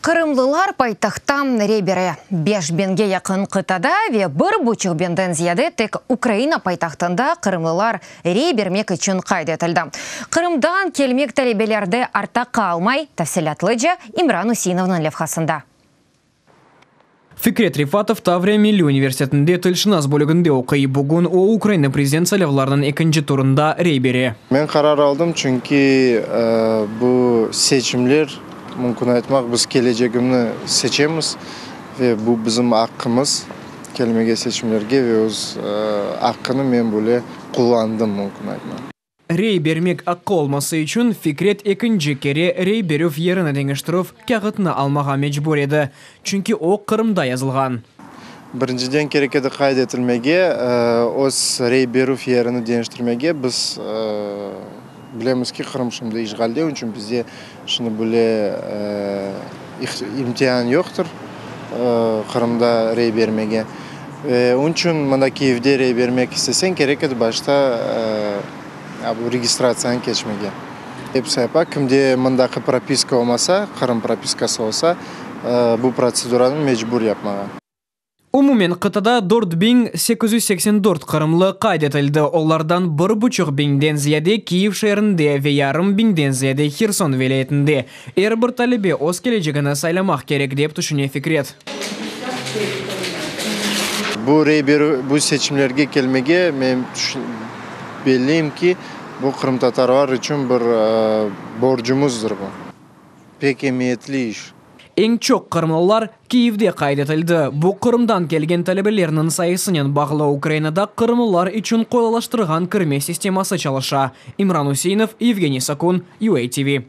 Кырымлылар пайтахтан ребере 5 бенге якын кытада ве 1,5 бенден зияде тек Украина пайтахтында кырымлылар ребермек үчүн кайдетилди. Кырымдан келмек талебелерди артакка алмай, тафсилатлыжа Имран Усиновнун левхасында. Фикрет Рифатов Таврия Милли университетінде тылшынас бөлігінде оқи. Бүгін о Украина президент сайлауларының екінші турында рейбере. Мен карар алдым, чүнки bu seçimler мүмкін айтмақ, біз келечегімні seçemiz ve bu bizim hakkımız. Келмеге seçimlerge ve öz hakkını men böyle kullandım мүмкін айтмақ. Рей бермек аққы олмасы үшін Фикрет екінші кере рей берув еріні деңіштіріп, кәғытыны алмаға мәжбүр еді. Чүнки о Қырымда yazылған. Біріншіден керекеді қайдетілмеге, өз рей берув еріні деңіштірмеге біз білеміз ки Қырым шымды işgalde, үшін бізде шыны бөле имтихан жоқтыр Қырымда рей бермеге. Үшін мында Киевде рей бермек істесен керекеді башта bu registrasyon geçmege. Hepsi yapar. Kimde mındaki propiska olmasa, Kırım propiskası olsa bu prosedurаны mecbur yapmağa. Umumen kıtada 4884 Kırımlı kaydetildi. Onlardan 1,5 binden ziyade Kiev şehrinde ve yarım binden ziyade Kherson vilayetinde. Her bir talebe öz geleceğini saylamak gerek deyip düşünüyor Fikret. Bu seçimlerge gelmege ben belliyim ki bu Kırım Tatarlar için bir borcumuzdur bu. Pek emniyetli iş. En çok Kırımlılar Kiev'de kaydetildi. Bu Kırım'dan gelgen talebelerinin sayısının bağlı Ukrayna'da Kırımlılar için kolaylaştırılan kirme sisteması çalışa. İmran Usinov, Evgeniy Sakun, UATV.